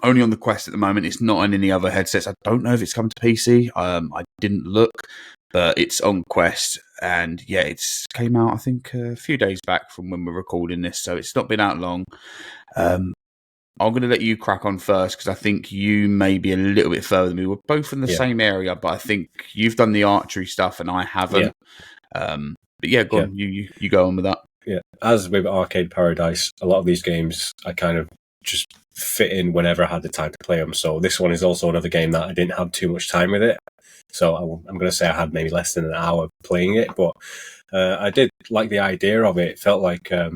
Only on the Quest at the moment. It's not on any other headsets. I don't know if it's come to PC. I didn't look, but it's on Quest. And yeah, it's came out, I think, a few days back from when we're recording this. So it's not been out long. I'm going to let you crack on first, because I think you may be a little bit further than me. We're both in the same area, but I think you've done the archery stuff and I haven't. But yeah, go on. You go on with that. Yeah, as with Arcade Paradise, a lot of these games I kind of just fit in whenever I had the time to play them. So this one is also another game that I didn't have too much time with it. So I'm going to say I had maybe less than an hour playing it, but I did like the idea of it. It felt like a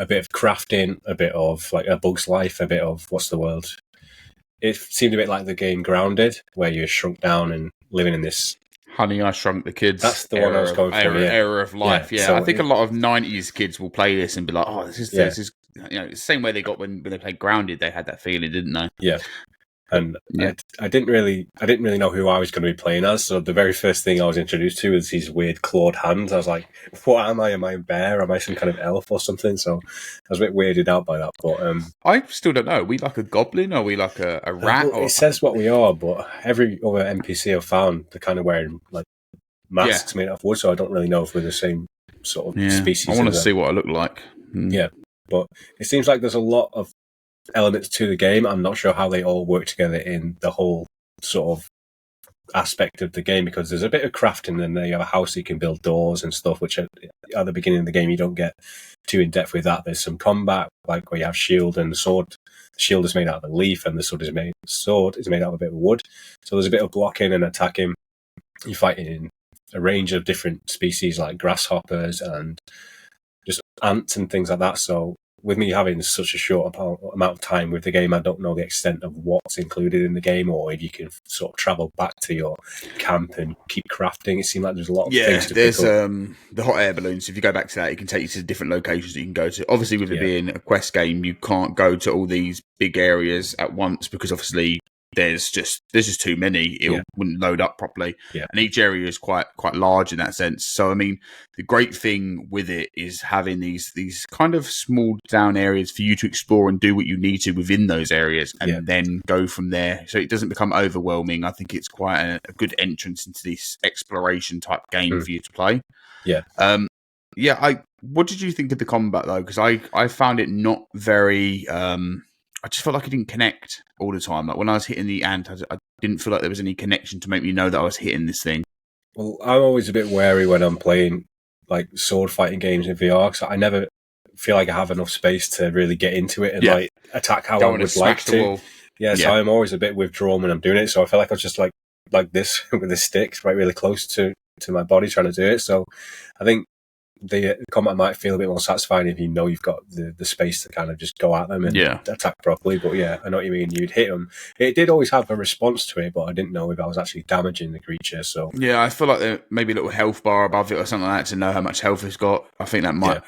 bit of crafting, a bit of like A Bug's Life, a bit of what's the world. It seemed a bit like the game Grounded, where you're shrunk down and living in this. Honey, I Shrunk the Kids. That's the one I was going for. Era of life. Yeah, so I think a lot of 90s kids will play this and be like, "Oh, this is it's the same way they got when they played Grounded. They had that feeling, didn't they?" Yeah. And I didn't really know who I was going to be playing as. So the very first thing I was introduced to was these weird clawed hands. I was like, "What am I? Am I a bear? Am I some kind of elf or something?" So I was a bit weirded out by that. But I still don't know. Are we like a goblin? Or are we like a rat? It says what we are, but every other NPC I've found, they're kind of wearing like masks made out of wood. So I don't really know if we're the same sort of species. I want to see what I look like. Yeah, but it seems like there's a lot of elements to the game. I'm not sure how they all work together in the whole sort of aspect of the game, because there's a bit of crafting, and then you have a house you can build doors and stuff, which at the beginning of the game you don't get too in depth with that. There's some combat, like where you have shield and the sword. The shield is made out of a leaf, and the sword is made out of a bit of wood. So there's a bit of blocking and attacking. You're fighting in a range of different species like grasshoppers and just ants and things like that. So with me having such a short amount of time with the game, I don't know the extent of what's included in the game, or if you can sort of travel back to your camp and keep crafting. It seemed like there's a lot of things to there's pick up. The hot air balloons. If you go back to that, it can take you to different locations that you can go to. Obviously, with it being a Quest game, you can't go to all these big areas at once, because obviously there's just too many. It wouldn't load up properly, and each area is quite large in that sense. So I mean, the great thing with it is having these kind of small down areas for you to explore and do what you need to within those areas, and then go from there. So it doesn't become overwhelming. I think it's quite a good entrance into this exploration type game for you to play. What did you think of the combat though? Because I found it not very. I just felt like I didn't connect all the time. Like when I was hitting the ant, I didn't feel like there was any connection to make me know that I was hitting this thing. Well, I'm always a bit wary when I'm playing like sword fighting games in VR, because I never feel like I have enough space to really get into it and like attack how I would like to. So I'm always a bit withdrawn when I'm doing it. So I feel like I was just like like this with a stick, right, really close to my body trying to do it. So I think the combat might feel a bit more satisfying if you know you've got the space to kind of just go at them and attack properly. But yeah, I know what you mean. You'd hit them. It did always have a response to it, but I didn't know if I was actually damaging the creature. So yeah, I feel like there maybe a little health bar above it or something like that to know how much health it's got. I think that might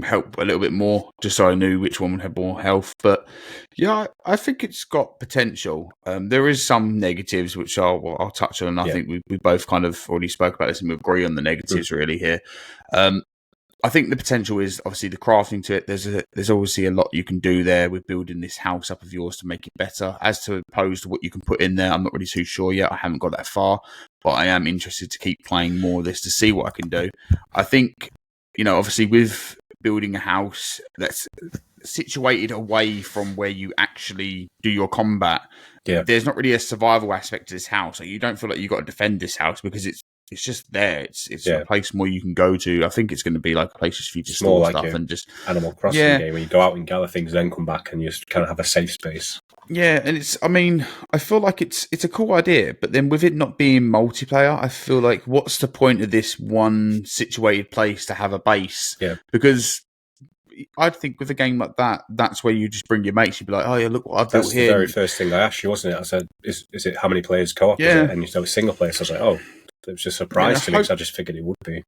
help a little bit more, just so I knew which one would have more health. But yeah, I think it's got potential. There is some negatives which I'll touch on. I think we both kind of already spoke about this and we agree on the negatives really here. I think the potential is obviously the crafting to it. There's obviously a lot you can do there with building this house up of yours to make it better. As to opposed to what you can put in there, I'm not really too sure yet. I haven't got that far, but I am interested to keep playing more of this to see what I can do. I think, obviously with building a house that's situated away from where you actually do your combat, there's not really a survival aspect to this house. Like, you don't feel like you've got to defend this house because it's just there. It's a place more you can go to. I think it's going to be like a place just for you to store like stuff and just Animal Crossing game where you go out and gather things, then come back and you just kind of have a safe space. Yeah, and I feel like it's a cool idea, but then with it not being multiplayer, I feel like what's the point of this one situated place to have a base? Yeah, because I think with a game like that, that's where you just bring your mates. You'd be like, "Oh yeah, look what I've built here." That's the very first thing I asked you, wasn't it? I said, "Is it how many players co-op?" Yeah, and you said single player. So I was like, "Oh." It was a surprise to me because I just figured it would be.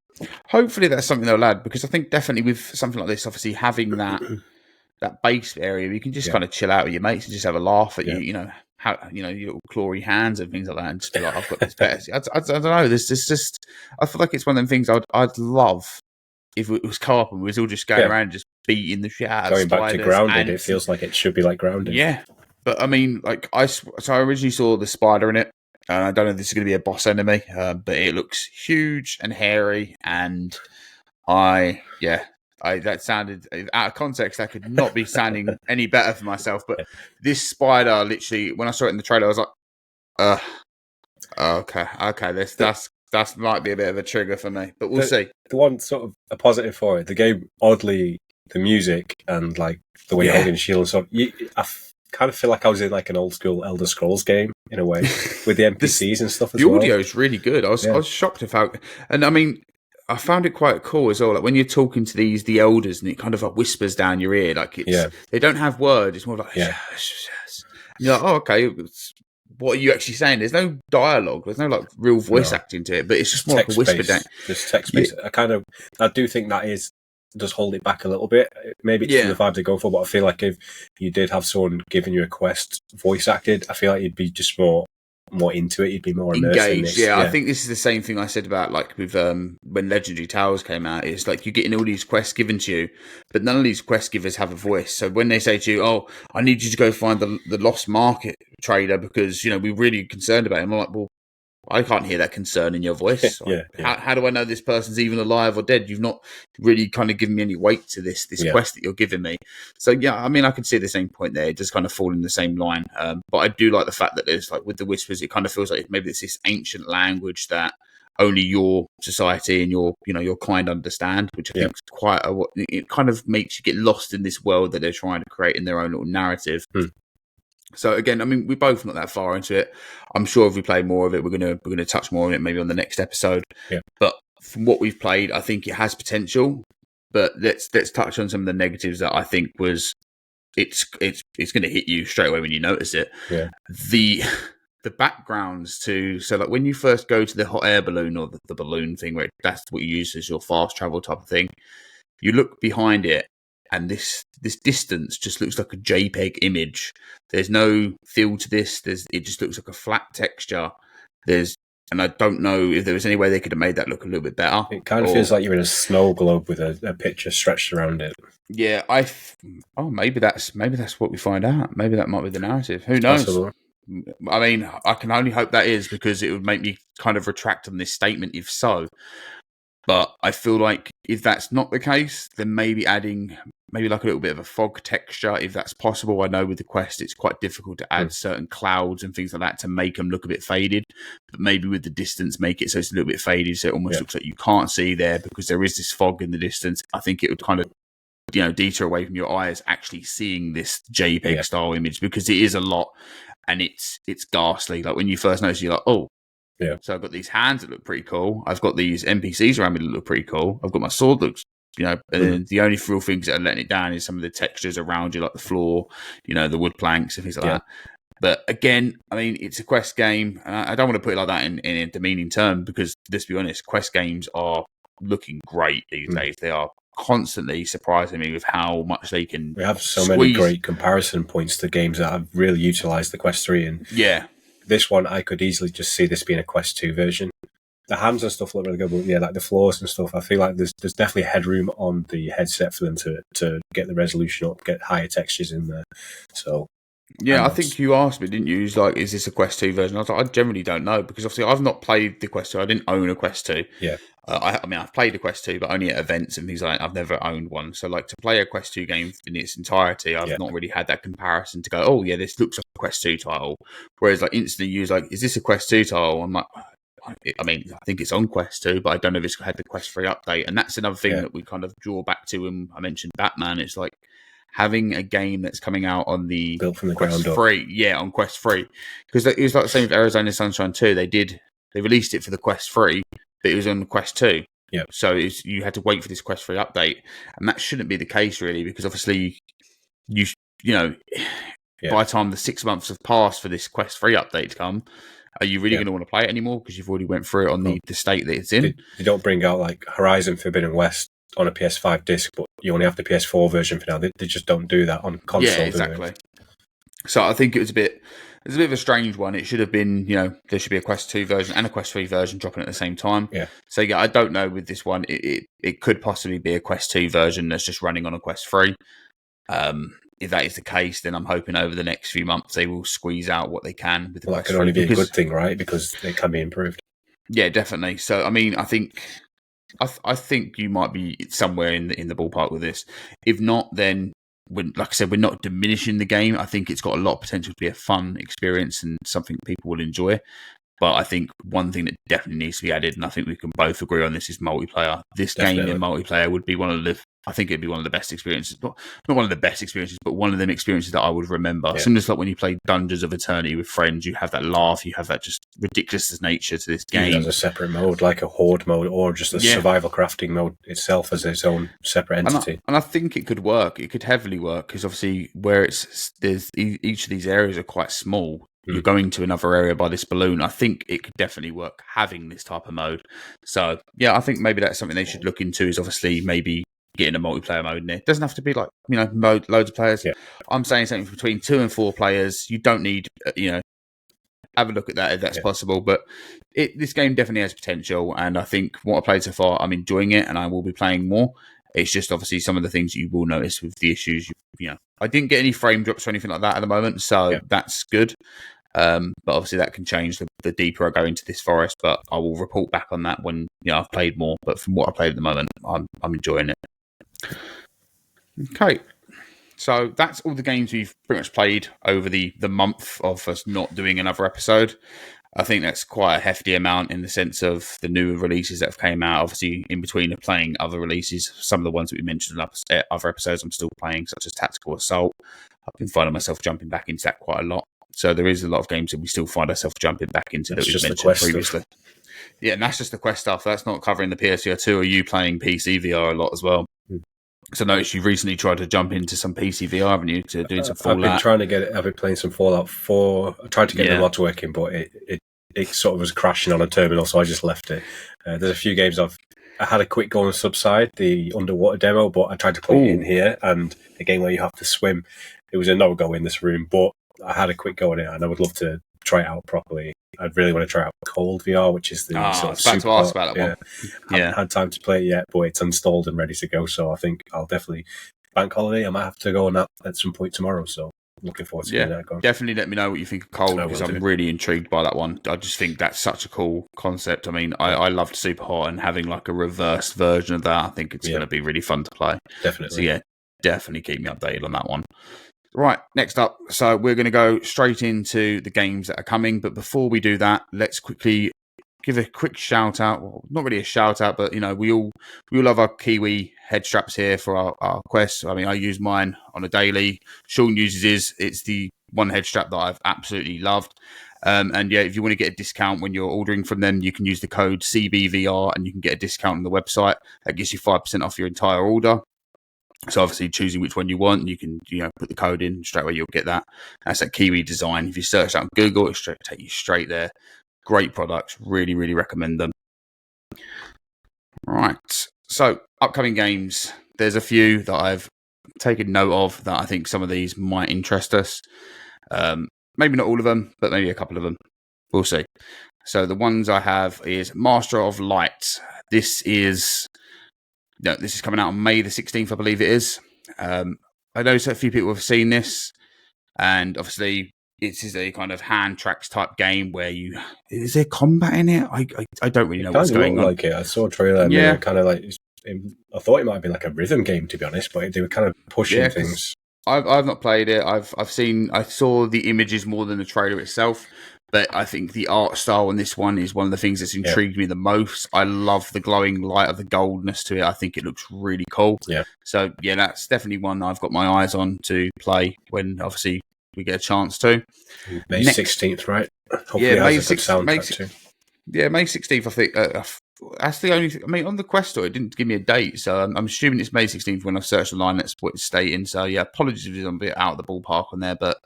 Hopefully that's something they'll add, because I think definitely with something like this, obviously having that base area, you can just kind of chill out with your mates and just have a laugh at your little clawy hands and things like that, and just be like, I've got this better. I don't know. There's just I feel like it's one of them things I'd love if it was co-op and we was all just going around just beating the shit out of spiders. Going back to Grounded, it feels like it should be like Grounded. Yeah, but I mean, like I originally saw the spider in it. I don't know if this is going to be a boss enemy, but it looks huge and hairy, and that sounded out of context. That could not be sounding any better for myself. But this spider, literally, when I saw it in the trailer, I was like, okay, that's might be a bit of a trigger for me, but we'll see. The one sort of a positive for it, the game, oddly, the music and like the way you're holding the shield and so on, kind of feel like I was in like an old school Elder Scrolls game in a way with the NPCs and stuff as well. The audio is really good. I was shocked of how, and I mean, I found it quite cool as well. Like when you're talking to the elders and it kind of like whispers down your ear, like they don't have words. It's more like yes. And you're like, oh, okay. What are you actually saying? There's no dialogue. There's no like real voice acting to it, but it's just more like a whisper down. Just text based. I do think that does hold it back a little bit. Maybe it's the vibe to go for, but I feel like if you did have someone giving you a quest voice acted, I feel like you'd be just more into it. You'd be more engaged. Yeah, I think this is the same thing I said about like with when Legendary Towers came out. It's like you're getting all these quests given to you, but none of these quest givers have a voice. So when they say to you, "Oh, I need you to go find the lost market trader because we're really concerned about him," I'm like, well, I can't hear that concern in your voice. How do I know this person's even alive or dead? You've not really kind of given me any weight to this quest that you're giving me. So, I mean, I can see the same point there. It does kind of fall in the same line. But I do like the fact that there's like with the whispers, it kind of feels like maybe it's this ancient language that only your society and your kind understand, which I think is it kind of makes you get lost in this world that they're trying to create in their own little narrative. So again, I mean, we're both not that far into it. I'm sure if we play more of it, we're gonna touch more on it maybe on the next episode. Yeah. But from what we've played, I think it has potential. But let's touch on some of the negatives that I think was it's going to hit you straight away when you notice it. Yeah. The backgrounds so like when you first go to the hot air balloon or the balloon thing where that's what you use as your fast travel type of thing, you look behind it. And this distance just looks like a JPEG image. There's no feel to this. It just looks like a flat texture. And I don't know if there was any way they could have made that look a little bit better. It kind of feels like you're in a snow globe with a picture stretched around it. Yeah, maybe that's what we find out. Maybe that might be the narrative. Who knows? Possible. I mean, I can only hope that is, because it would make me kind of retract on this statement if so. But I feel like if that's not the case, then maybe adding like a little bit of a fog texture, if that's possible. I know with the Quest, it's quite difficult to add certain clouds and things like that to make them look a bit faded. But maybe with the distance, make it so it's a little bit faded, so it almost looks like you can't see there because there is this fog in the distance. I think it would kind of, deter away from your eyes actually seeing this JPEG style image, because it is a lot and it's ghastly. Like when you first notice, you're like, oh, Yeah. So I've got these hands that look pretty cool. I've got these NPCs around me that look pretty cool. I've got my sword that looks, and then the only real things that are letting it down is some of the textures around you, like the floor, the wood planks and things like that. But again, I mean, it's a Quest game. And I don't want to put it like that in a demeaning term because, let's be honest, Quest games are looking great these days. They are constantly surprising me with how much they can. We have so many great comparison points to games that have really utilised the Quest 3. And this one, I could easily just see this being a Quest 2 version. The hands and stuff look really good, but like the floors and stuff, I feel like there's definitely headroom on the headset for them to get the resolution up, get higher textures in there. So. Yeah, I think you asked me, didn't you? Like, is this a Quest 2 version? I was like, I generally don't know because obviously I've not played the Quest 2. I didn't own a Quest 2. Yeah. I mean, I've played a Quest 2, but only at events and things like that. I've never owned one. So, like, to play a Quest 2 game in its entirety, I've not really had that comparison to go, oh, yeah, this looks like a Quest 2 title. Whereas, like, instantly you was like, is this a Quest 2 title? I'm like, I mean, I think it's on Quest 2, but I don't know if it's had the Quest 3 update. And that's another thing that we kind of draw back to when I mentioned Batman. It's like, having a game that's coming out on the built from the Quest ground 3, on Quest 3, because it was like the same with Arizona Sunshine 2. They released it for the Quest 3, but it was on the Quest 2. Yeah. So you had to wait for this Quest 3 update, and that shouldn't be the case really, because obviously by the time the 6 months have passed for this Quest 3 update to come, are you really going to want to play it anymore because you've already went through it on the state that it's in? They don't bring out like Horizon Forbidden West on a PS5 disc, but you only have the PS4 version for now. They just don't do that on console. Yeah, exactly. So I think it was a bit of a strange one. It should have been, there should be a Quest 2 version and a Quest 3 version dropping at the same time. Yeah. So yeah, I don't know with this one. It could possibly be a Quest 2 version that's just running on a Quest 3. If that is the case, then I'm hoping over the next few months they will squeeze out what they can with the Quest 3. That can only be a good thing, right? Because it can be improved. Yeah, definitely. So I mean, I think you might be somewhere in the ballpark with this. If not, then like I said, we're not diminishing the game. I think it's got a lot of potential to be a fun experience and something people will enjoy. But I think one thing that definitely needs to be added, and I think we can both agree on this, is multiplayer. This game in multiplayer would be I think it'd be one of the best experiences. Not one of the best experiences, but one of them experiences that I would remember. Yeah. Similar to like when you play Dungeons of Eternity with friends, you have that laugh, you have that just ridiculous nature to this game. As a separate mode, like a horde mode, or just a survival crafting mode itself as its own separate entity. And I think it could work. It could heavily work because obviously where there's each of these areas are quite small. You're going to another area by this balloon. I think it could definitely work having this type of mode. So yeah, I think maybe that's something they should look into. Is obviously maybe getting a multiplayer mode in there. It doesn't have to be like, loads of players. Yeah. I'm saying something between 2 and 4 players. You don't need, have a look at that if that's possible. But this game definitely has potential. And I think what I've played so far, I'm enjoying it and I will be playing more. It's just obviously some of the things you will notice with the issues. I didn't get any frame drops or anything like that at the moment. So that's good. But obviously that can change the deeper I go into this forest. But I will report back on that when I've played more. But from what I played at the moment, I'm enjoying it. Okay, so that's all the games we've pretty much played over the month of us not doing another episode. I think that's quite a hefty amount in the sense of the new releases that have came out. Obviously, in between of playing other releases, some of the ones that we mentioned in other episodes I'm still playing, such as Tactical Assault. I've been finding myself jumping back into that quite a lot. So there is a lot of games that we still find ourselves jumping back into that we've mentioned previously. Stuff. Yeah, and that's just the Quest stuff. That's not covering the PSVR2 or you playing PC VR a lot as well. So I noticed you recently tried to jump into some PC VR, haven't you, to doing some Fallout? I've been playing some Fallout 4. I tried to get the mods working, but it sort of was crashing on a terminal, so I just left it. There's a few games I had a quick go on Subside, the underwater demo, but I tried to play it in here, and a game where you have to swim. It was a no-go in this room, but I had a quick go on it, and I would love to try it out properly. I'd really want to try out Cold VR, which is the sort of super. I was about to ask about that one. I haven't had time to play it yet, but it's installed and ready to go. So I think I'll definitely bank holiday. I might have to go on that at some point tomorrow. So looking forward to getting that going. Definitely let me know what you think of Cold because I'm really intrigued by that one. I just think that's such a cool concept. I mean, I loved Super Hot and having like a reverse version of that. I think it's going to be really fun to play. Definitely. So yeah, definitely keep me updated on that one. Right, next up, so we're going to go straight into the games that are coming. But before we do that, let's quickly give a quick shout out. Well, not really a shout out, but we all love our Kiwi head straps here for our Quest. I mean, I use mine on a daily. Sean uses his. It's the one head strap that I've absolutely loved. And yeah, if you want to get a discount when you're ordering from them, you can use the code CBVR and you can get a discount on the website. That gives you 5% off your entire order. So obviously choosing which one you want, you can put the code in straight away. You'll get that. That's that Kiwi design. If you search that on Google, it'll take you straight there. Great products. Really, really recommend them. Right. So upcoming games. There's a few that I've taken note of that I think some of these might interest us. Maybe not all of them, but maybe a couple of them. We'll see. So the ones I have is Master of Light. This is coming out on May the 16th, I believe it is. I know a few people have seen this, and obviously it is a kind of hand tracks type game where is there combat in it? I don't really know what's going on. Like it. I saw a trailer. And yeah, kind of like I thought it might be like a rhythm game, to be honest, but they were kind of pushing things. I've not played it. I saw the images more than the trailer itself. But I think the art style on this one is one of the things that's intrigued me the most. I love the glowing light of the goldness to it. I think it looks really cool. Yeah. So, yeah, that's definitely one I've got my eyes on to play when, obviously, we get a chance to. May 16th, right? Hopefully it has a good soundtrack too. Yeah, May 16th, I think. That's the only thing. I mean, on the Quest store, it didn't give me a date. So I'm assuming it's May 16th when I've searched online. That's what it's stating. So, yeah, apologies if I'm a bit out of the ballpark on there. But,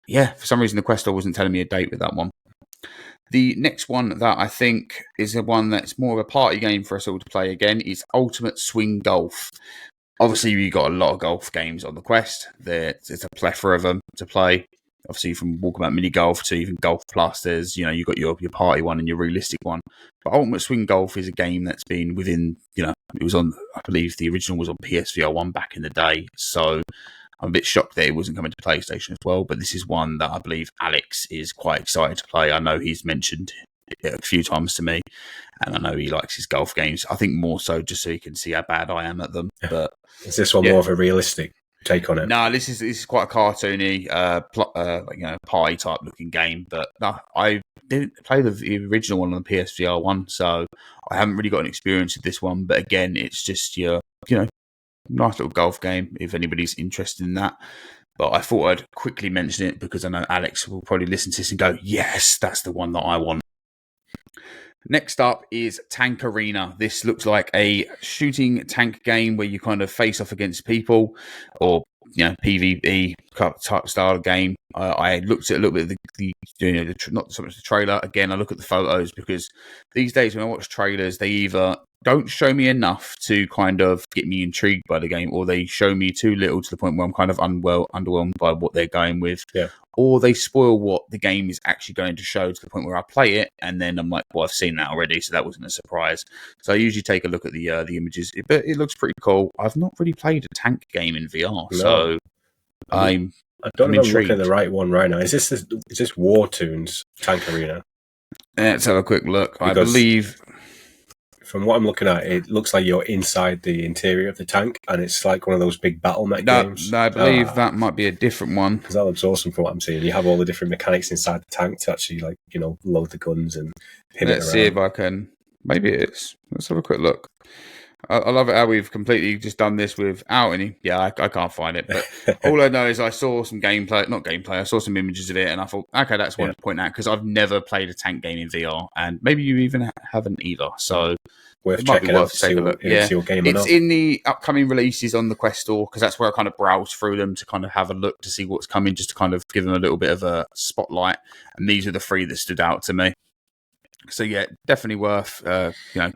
yeah, for some reason, the Quest store wasn't telling me a date with that one. The next one that I think is the one that's more of a party game for us all to play again is Ultimate Swing Golf. Obviously, we've got a lot of golf games on the Quest. There's a plethora of them to play. Obviously, from Walkabout Mini Golf to even Golf Plus, there's, you've got your party one and your realistic one. But Ultimate Swing Golf is a game that's been within, it was on, I believe the original was on PSVR1 back in the day. So I'm a bit shocked that it wasn't coming to PlayStation as well, but this is one that I believe Alex is quite excited to play. I know he's mentioned it a few times to me, and I know he likes his golf games. I think more so just so he can see how bad I am at them. But is this one more of a realistic take on it? No, this is quite a cartoony, party type looking game. But no, I didn't play the original one on the PSVR one, so I haven't really got an experience with this one. But again, it's just your nice little golf game if anybody's interested in that. But I thought I'd quickly mention it because I know Alex will probably listen to this and go, yes, that's the one that I want. Next up is Tank Arena. This looks like a shooting tank game where you kind of face off against people, or PvE type style game. I looked at a little bit of not so much the trailer. Again, I look at the photos because these days when I watch trailers, they either don't show me enough to kind of get me intrigued by the game, or they show me too little to the point where I'm kind of underwhelmed by what they're going with. Yeah. Or they spoil what the game is actually going to show to the point where I play it, and then I'm like, well, I've seen that already, so that wasn't a surprise. So I usually take a look at the images, but it looks pretty cool. I've not really played a tank game in VR, so I don't know if I'm looking at the right one right now. Is this War Tunes Tank Arena? Let's have a quick look. Because I believe, from what I'm looking at, it looks like you're inside the interior of the tank, and it's like one of those big battle mech games. No, I believe that might be a different one. Because that looks awesome from what I'm seeing. You have all the different mechanics inside the tank to actually, load the guns and pin it around. Let's see if I can. Maybe it is. Let's have a quick look. I love it how we've completely just done this without any. Yeah, I can't find it. But all I know is I saw some I saw some images of it, and I thought, okay, that's one to point out because I've never played a tank game in VR, and maybe you even haven't either. So worth checking out to see your game or not. It's in the upcoming releases on the Quest store because that's where I kind of browse through them to kind of have a look to see what's coming, just to kind of give them a little bit of a spotlight. And these are the three that stood out to me. So yeah, definitely worth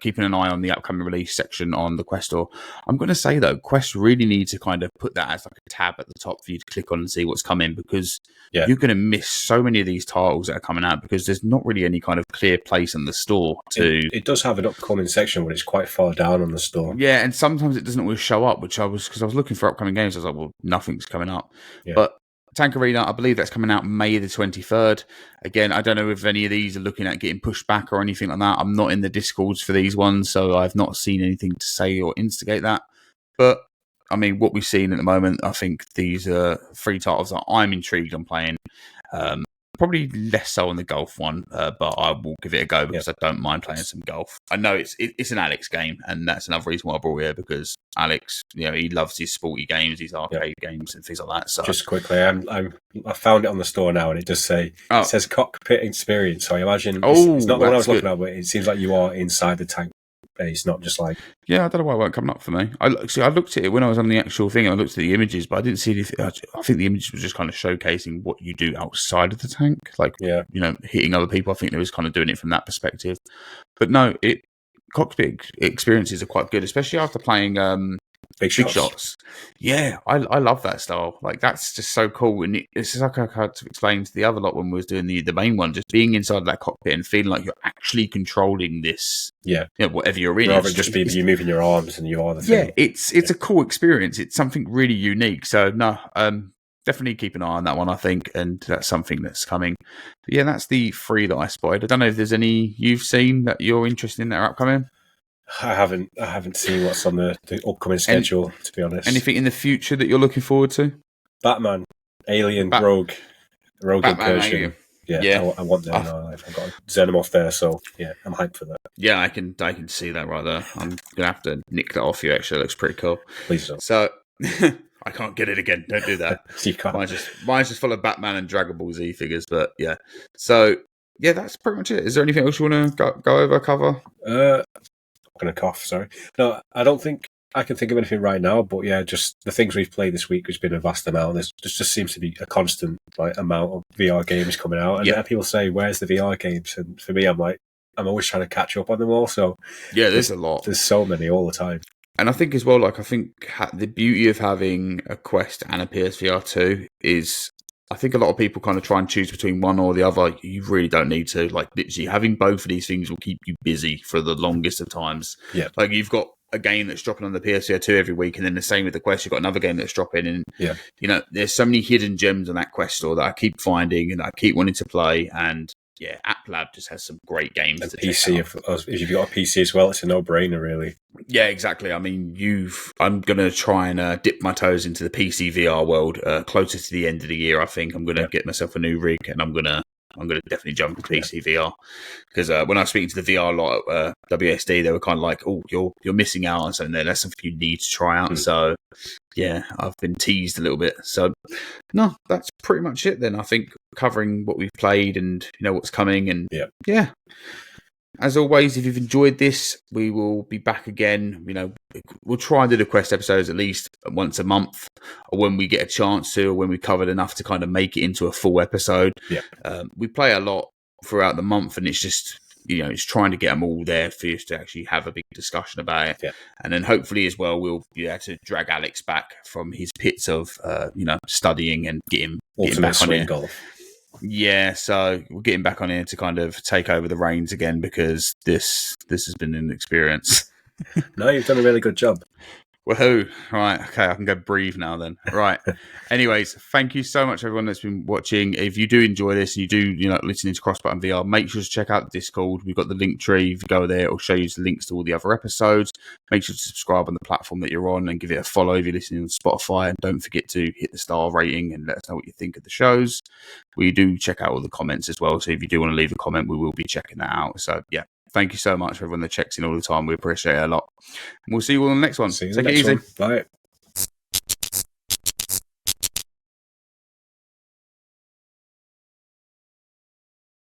keeping an eye on the upcoming release section on the Quest store. I'm going to say though, Quest really needs to kind of put that as like a tab at the top for you to click on and see what's coming, because you're going to miss so many of these titles that are coming out because there's not really any kind of clear place in the store to. It does have an upcoming section, but it's quite far down on the store. Yeah, and sometimes it doesn't always show up, because I was looking for upcoming games. I was like, well, nothing's coming up, but. Tank Arena, I believe that's coming out May the 23rd. Again, I don't know if any of these are looking at getting pushed back or anything like that. I'm not in the Discords for these ones, so I've not seen anything to say or instigate that. But, I mean, what we've seen at the moment, I think these are three titles that I'm intrigued on playing. probably less so on the golf one, but I will give it a go because I don't mind playing some golf. I know it's an Alex game, and that's another reason why I brought it here, because Alex, he loves his sporty games, his arcade games, and things like that. So just quickly, I found it on the store now, and it does say it says cockpit experience. So I imagine it's not the one I was looking at, but it seems like you are inside the tank. It's not just like... Yeah, I don't know why it won't come up for me. I looked at it when I was on the actual thing, and I looked at the images, but I didn't see anything. I think the images were just kind of showcasing what you do outside of the tank, like, hitting other people. I think they was kind of doing it from that perspective. But no, cockpit experiences are quite good, especially after playing big shots. Yeah, I love that style. Like, that's just so cool. And it's just like I had to explain to the other lot when we was doing the main one, just being inside that cockpit and feeling like you're actually controlling this. Yeah, whatever you're in. Rather than just be you moving your arms and you are the thing. Yeah, it's a cool experience. It's something really unique. So no, definitely keep an eye on that one, I think, and that's something that's coming. But yeah, that's the 3 that I spotted. I don't know if there's any you've seen that you're interested in that are upcoming. I haven't seen what's on the upcoming schedule, to be honest. Anything in the future that you're looking forward to? Batman, Alien, Rogue incursion. Alien. Yeah. I want that in my life. I've got a Xenomorph there, so yeah, I'm hyped for that. Yeah, I can see that right there. I'm gonna have to nick that off you. Actually, it looks pretty cool. Please don't. So I can't get it again. Don't do that. You can't. Mine's just full of Batman and Dragon Ball Z figures. But yeah, so yeah, that's pretty much it. Is there anything else you want to go over, cover? I'm gonna cough. Sorry. No, I don't think I can think of anything right now. But yeah, just the things we've played this week has been a vast amount. There just seems to be a constant amount of VR games coming out, and people say, "Where's the VR games?" And for me, I'm always trying to catch up on them all. So yeah, there's a lot. There's so many all the time. And I think as well, the beauty of having a Quest and a PSVR2 is, I think a lot of people kind of try and choose between one or the other. You really don't need to. Like, literally, having both of these things will keep you busy for the longest of times. Yeah. Like, you've got a game that's dropping on the PSVR2 every week, and then the same with the Quest. You've got another game that's dropping, and there's so many hidden gems on that Quest store that I keep finding and I keep wanting to play. And yeah, App Lab just has some great games. And PC, if you've got a PC as well, it's a no-brainer, really. Yeah, exactly. I mean, I'm going to try and dip my toes into the PC VR world closer to the end of the year. I think I'm going to get myself a new rig, and I'm going to definitely jump into PC VR, because when I was speaking to the VR lot at WSD, they were kind of like, "Oh, you're missing out on something there. That's something you need to try out." So yeah, I've been teased a little bit. So no, that's pretty much it then. I think covering what we've played and what's coming, and yeah. As always, if you've enjoyed this, we will be back again. We'll try and do the Quest episodes at least once a month, or when we get a chance to, or when we've covered enough to kind of make it into a full episode. Yeah. We play a lot throughout the month, and it's just, it's trying to get them all there for us to actually have a big discussion about it. Yeah. And then hopefully as well, we'll be able to drag Alex back from his pits of, studying and get him back on here. Golf. Yeah, so we're getting back on here to kind of take over the reins again, because this has been an experience. No, you've done a really good job. Woohoo! Right, okay, I can go breathe now then. Right. Anyways, thank you so much, everyone that's been watching. If you do enjoy this and you do, listening to Cross Button VR, make sure to check out the Discord. We've got the link tree. If you go there, it'll show you the links to all the other episodes. Make sure to subscribe on the platform that you're on and give it a follow if you're listening on Spotify. And don't forget to hit the star rating and let us know what you think of the shows. We do check out all the comments as well. So if you do want to leave a comment, we will be checking that out. So yeah. Thank you so much for everyone that checks in all the time. We appreciate it a lot. And we'll see you all on the next one. See you Take it easy. Bye.